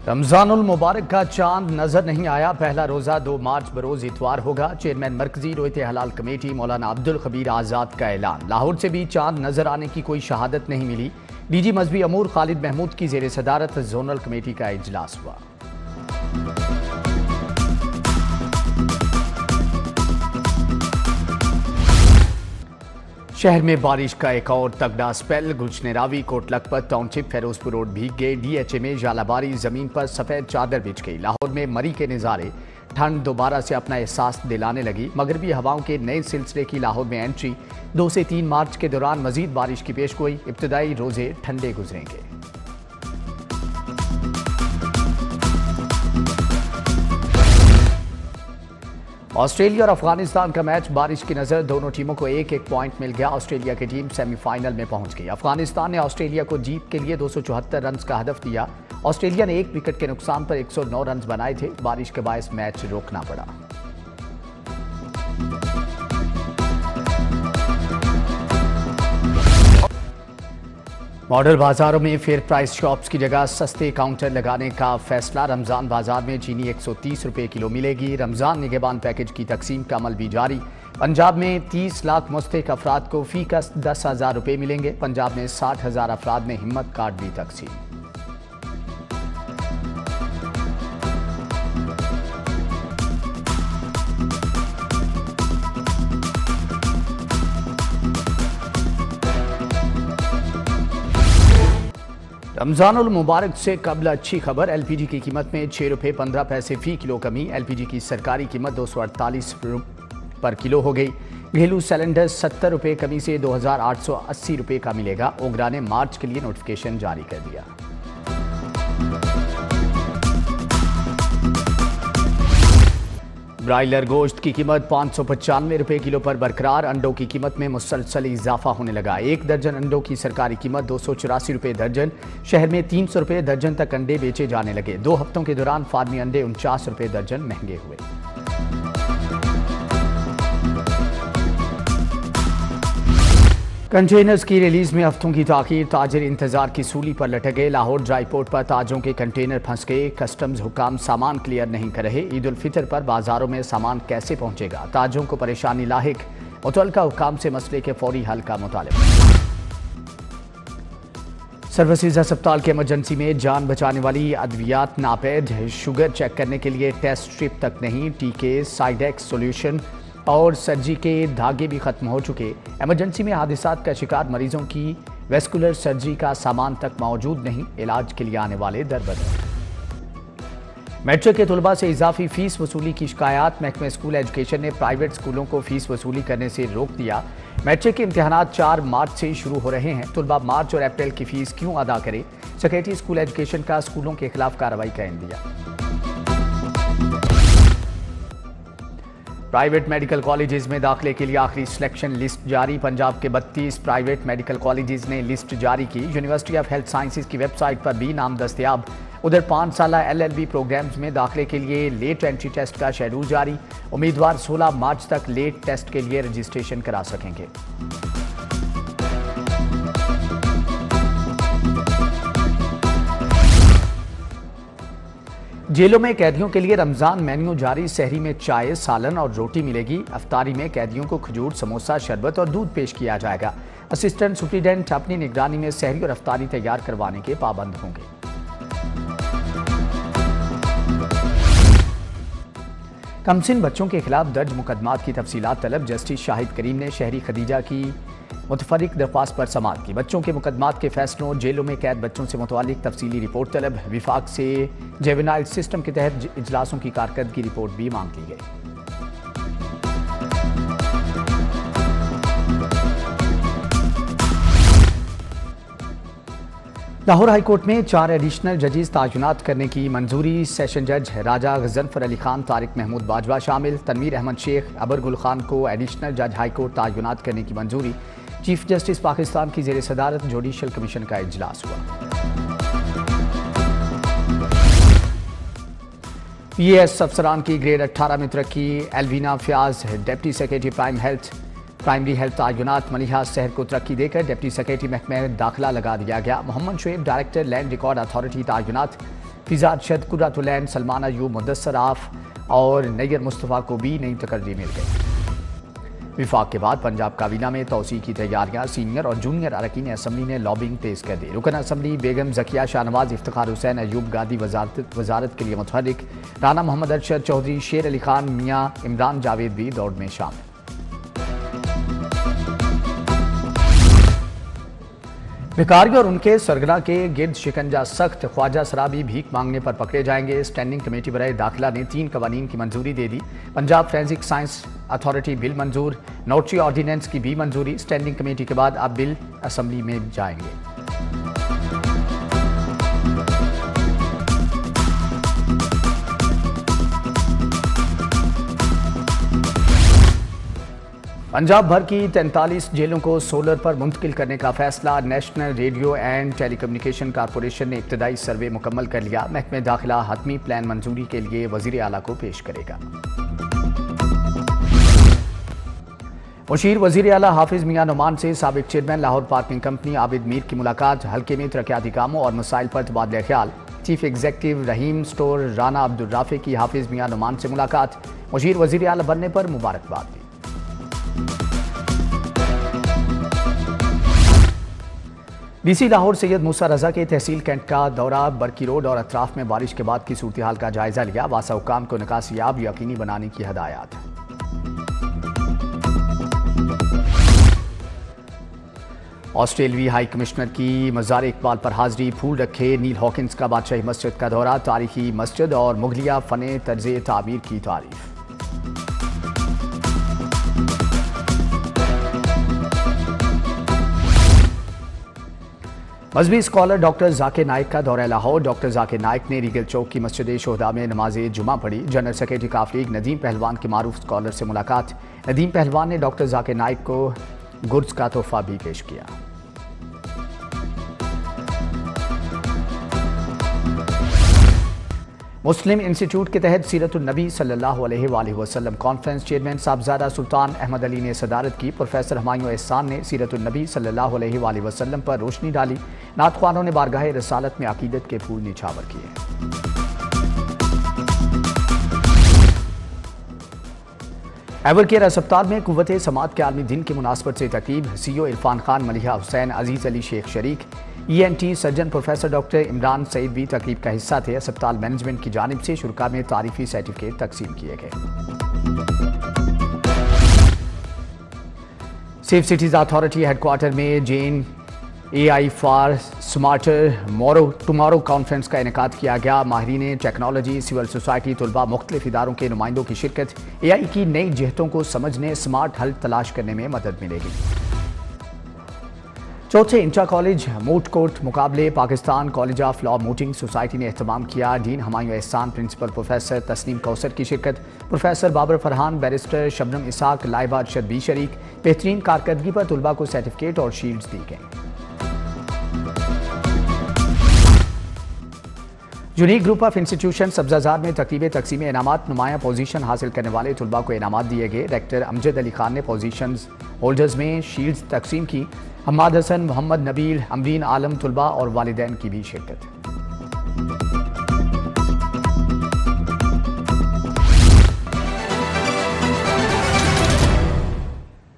रमजानुल मुबारक का चांद नजर नहीं आया। पहला रोजा 2 मार्च बरोज इतवार होगा। चेयरमैन मरकजी रोयत हलाल कमेटी मौलाना अब्दुल खबीर आज़ाद का ऐलान। लाहौर से भी चांद नजर आने की कोई शहादत नहीं मिली। डीजी मजहबी अमूर खालिद महमूद की जेर सदारत जोनल कमेटी का इजलास हुआ। शहर में बारिश का एक और तगड़ा spell. Gulshan e Ravi, Kot Lakhpat township, Ferozepur road भीग गए। डीएचए में जालाबारी, जमीन पर सफेद चादर बिछ गई। लाहौर में मरी के नज़ारे। ठंड दोबारा से अपना एहसास दिलाने लगी। मगरबी हवाओं के नए सिलसिले की लाहौर में एंट्री। 2 से 3 मार्च के दौरान मजीद बारिश की पेशगोई। इब्तदाई रोजे ठंडे गुजरेंगे। ऑस्ट्रेलिया और अफगानिस्तान का मैच बारिश की नजर। दोनों टीमों को एक एक पॉइंट मिल गया। ऑस्ट्रेलिया की टीम सेमीफाइनल में पहुंच गई। अफगानिस्तान ने ऑस्ट्रेलिया को जीत के लिए 274 रन का हदफ दिया। ऑस्ट्रेलिया ने 1 विकेट के नुकसान पर 109 रन बनाए थे। बारिश के बायस मैच रोकना पड़ा। मॉडल बाजारों में फेयर प्राइस शॉप्स की जगह सस्ते काउंटर लगाने का फैसला। रमजान बाजार में चीनी 130 रुपए किलो मिलेगी। रमजान निगहबान पैकेज की तकसीम का अमल भी जारी। पंजाब में 30 लाख मुस्तहिक अफराद को फी कस 10,000 रुपए मिलेंगे। पंजाब में 60,000 अफराद में हिम्मत कार्ड भी तकसीम। रमजानुल मुबारक से कबल अच्छी खबर। एलपीजी की कीमत में 6 रुपये 15 पैसे फी किलो कमी। एलपीजी की सरकारी कीमत 248 पर किलो हो गई। घरेलू सिलेंडर 70 रुपये कमी से 2,880 रुपये का मिलेगा। ओगरा ने मार्च के लिए नोटिफिकेशन जारी कर दिया। ब्रायलर गोश्त की कीमत 595 रुपये किलो पर बरकरार। अंडों की कीमत में मुसलसल इजाफा होने लगा। 1 दर्जन अंडों की सरकारी कीमत 284 रुपये दर्जन। शहर में 300 रुपये दर्जन तक अंडे बेचे जाने लगे। 2 हफ्तों के दौरान फार्मी अंडे 49 रुपये दर्जन महंगे हुए। कंटेनर्स की रिलीज में हफ्तों की ताखीर। ताजिर इंतजार की सूली पर लटक गए। लाहौर ड्राई पोर्ट पर ताजों के कंटेनर फंस गए। कस्टम्स हुकाम सामान क्लियर नहीं कर रहे। ईद उल फितर पर बाजारों में सामान कैसे पहुंचेगा? ताजों को परेशानी लाहिक। मुतल्लिका हुकाम से मसले के फौरी हल का मुतालिबा। सर्विसेज अस्पताल के इमरजेंसी में जान बचाने वाली अद्वियात नापेद। शुगर चेक करने के लिए टेस्ट स्ट्रिप तक नहीं। टीके, साइडेक्स सोल्यूशन और सर्जरी के धागे भी खत्म हो चुके। इमरजेंसी में हादसात का शिकार मरीजों की वेस्कुलर सर्जरी का सामान तक मौजूद नहीं। इलाज के लिए आने वाले दर-बदर। मैट्रिक के तलबा से इजाफी फीस वसूली की शिकायत। महकमे स्कूल एजुकेशन ने प्राइवेट स्कूलों को फीस वसूली करने से रोक दिया। मैट्रिक के इम्तिहानात 4 मार्च से शुरू हो रहे हैं। तलबा मार्च और अप्रैल की फीस क्यों अदा करें? सेक्रेटरी स्कूल एजुकेशन का स्कूलों के खिलाफ कार्रवाई का इंदिया। प्राइवेट मेडिकल कॉलेजेस में दाखिले के लिए आखिरी सिलेक्शन लिस्ट जारी। पंजाब के 32 प्राइवेट मेडिकल कॉलेजेस ने लिस्ट जारी की। यूनिवर्सिटी ऑफ हेल्थ साइंसेज की वेबसाइट पर भी नाम दस्तयाब। उधर 5 साला LLB प्रोग्राम्स में दाखिले के लिए लेट एंट्री टेस्ट का शेड्यूल जारी। उम्मीदवार 16 मार्च तक लेट टेस्ट के लिए रजिस्ट्रेशन करा सकेंगे। जेलों में कैदियों के लिए रमजान मेन्यू जारी। सहरी में चाय, सालन और रोटी मिलेगी। अफ्तारी में कैदियों को खजूर, समोसा, शरबत और दूध पेश किया जाएगा। असिस्टेंट सुप्रीडेंट अपनी निगरानी में सहरी और अफ्तारी तैयार करवाने के पाबंद होंगे। कमसिन बच्चों के खिलाफ दर्ज मुकदमात की तफसीलात तलब। जस्टिस शाहिद करीम ने शहरी खदीजा की मुतफरिक दरख्वास्त पर समाअत की। बच्चों के मुकदमात के फैसलों, जेलों में कैद बच्चों से मुतालिक तफसीली रिपोर्ट तलब। विफाक से जेवेनाइल सिस्टम के तहत इजलासों की कारकर्दगी रिपोर्ट भी मांग ली गई। लाहौर हाईकोर्ट में 4 एडिशनल जजेस तायुनात करने की मंजूरी। सेशन जज राजा गजनफर अली खान, तारिक महमूद बाजवा शामिल। तनवीर अहमद शेख, अबर गुल खान को एडिशनल जज हाईकोर्ट तायुनात करने की मंजूरी। चीफ जस्टिस पाकिस्तान की जेर सदारत जुडिशल कमीशन का इजलास हुआ। PAS अफसरान की ग्रेड 18 में तरक्की। Alvina Fayyaz, deputy secretary primary health तायुनात। मलिहा सहर को तरक्की देकर डिप्टी सेक्रेटरी महकमे दाखिला लगा दिया गया। Muhammad Shoaib, director land record authority तायुनात। फिजा अरशद, कुर्रतुलैन, सलमान अयूब, मुदस्सर आफ और नैयर मुस्तफ़ा को भी नई तकर्री मिल गई। विफाक के बाद पंजाब काबीना में तोसी की तैयारियां, सीनियर और जूनियर अरकान असम्बली ने लॉबिंग तेज कर दी। रुकन असम्बली बेगम जकिया शाहनवाज, इफ्तिखार हुसैन, अयूब गादी वजारत के लिए मुतहर्रिक, राना मोहम्मद अरशद चौधरी, शेर अली खान, मियाँ इमरान जावेद भी दौड़ में शामिल। भिखारी और उनके सरगना के गिर्द शिकंजा सख्त, ख्वाजा सराबी भीख मांगने पर पकड़े जाएंगे। स्टैंडिंग कमेटी बराए दाखिला ने 3 कवानीन की मंजूरी दे दी। Punjab forensic science authority bill मंजूर, नोटरी ऑर्डिनेंस की भी मंजूरी। स्टैंडिंग कमेटी के बाद अब बिल असम्बली में जाएंगे। पंजाब भर की 43 जेलों को सोलर पर मुंतकिल करने का फैसला। National radio and telecommunication corporation ने इब्तदाई सर्वे मुकम्मल कर लिया। महकमे दाखिला हतमी प्लान मंजूरी के लिए वजीर आला को पेश करेगा। मुशीर वजीर आला हाफिज मियां नुमान से साबिक chairman Lahore parking company Abid Mir की मुलाकात। हल्के में तरक्याती कामों और मसाइल पर तबादला ख्याल। चीफ एग्जीक्यूटिव रहीम स्टोर राना अब्दुल राफे की हाफिज मियां नुमान से मुलाकात। मुशीर वजीर आला बनने पर मुबारकबाद दी। डीसी लाहौर सैयद मूसा रजा के तहसील कैंट का दौरा, बरकी रोड और अतराफ में बारिश के बाद की सूरत हाल का जायजा लिया। वासा हुकाम को निकासियाब यकीनी बनाने की हदायत। ऑस्ट्रेलियाई हाई कमिश्नर की मज़ार इकबाल पर हाजिरी, फूल रखे। नील हॉकिंस का बादशाही मस्जिद का दौरा, तारीखी मस्जिद और मुगलिया फ़ने तर्ज़े तामीर की तारीफ। मजहबी स्कॉलर डॉक्टर जाकिर नाइक का दौरा लाहौर। डॉक्टर जाकिर नाइक ने रीगल चौक की मस्जिद शोहदा में नमाज जुमा पढ़ी। जनरल सेक्रेटरी काफ लीग नदीम पहलवान के मारूफ स्कॉलर से मुलाकात। नदीम पहलवान ने डॉक्टर जाकिर नाइक को गुर्ज का तोहफा भी पेश किया। मुस्लिम इंस्टीट्यूट के तहत सीरतुन नबी सल्लल्लाहु अलैहि वसल्लम कॉन्फ्रेंस चेयरमैन साहबजादा सुल्तान अहमद अली ने सदारत की। प्रोफेसर हुमायूं एहसान ने सीरतुन नबी सल्लल्लाहु अलैहि वसल्लम पर रोशनी डाली। नात ख्वानों ने बारगाह रसालत में अकीदत के फूल निछावर किए। एवर केयर अस्पताल में कुव्वते समात के आलमी दिन की मुनासबत से तकरीब। सीईओ इरफान खान, मलिहा हुसैन, अजीज अली शेख शरीक, ENT surgeon professor doctor Imran Saeed भी तकरीब का हिस्सा थे। अस्पताल मैनेजमेंट की जानिब से शुरका में तारीफी सर्टिफिकेट तकसीम किए गए। सेफ सिटीज अथॉरिटी हेडक्वार्टर में जेन AI for smarter tomorrow conference का इनेकाद किया गया। माहिरीन टेक्नोलॉजी, सिविल सोसाइटी, तुलबा, मुख्तलिफ इदारों के नुमाइंदों की शिरकत। AI की नई जहतों को समझने, स्मार्ट हल तलाश करने में मदद मिलेगी। चौथे इंटर कॉलेज मूट कोर्ट मुकाबले Pakistan college of law mooting society ने एहतमाम किया। डीन हुमायूं एहसान, प्रिंसिपल प्रोफेसर तस्नीम कौसर की शिरकत। प्रोफेसर बाबर फरहान, बैरिस्टर शबनम इसाक, लाइबा अरशद भी शरीक। बेहतरीन कारकर्दगी पर तुलबा को सर्टिफिकेट और शील्ड्स दी गई। Unique group of institution Sabzazar में तकरीब तकसीम इनामात। नुमाया पोजीशन हासिल करने वाले तुलबा को इनामात दिए गए। रेक्टर अमजद अली खान ने पोजीशन होल्डर्स में शील्ड्स तकसीम की। हम्माद हसन, मोहम्मद नबील, अमरीन आलम, तुलबा और वालिदैन की भी शिरकत।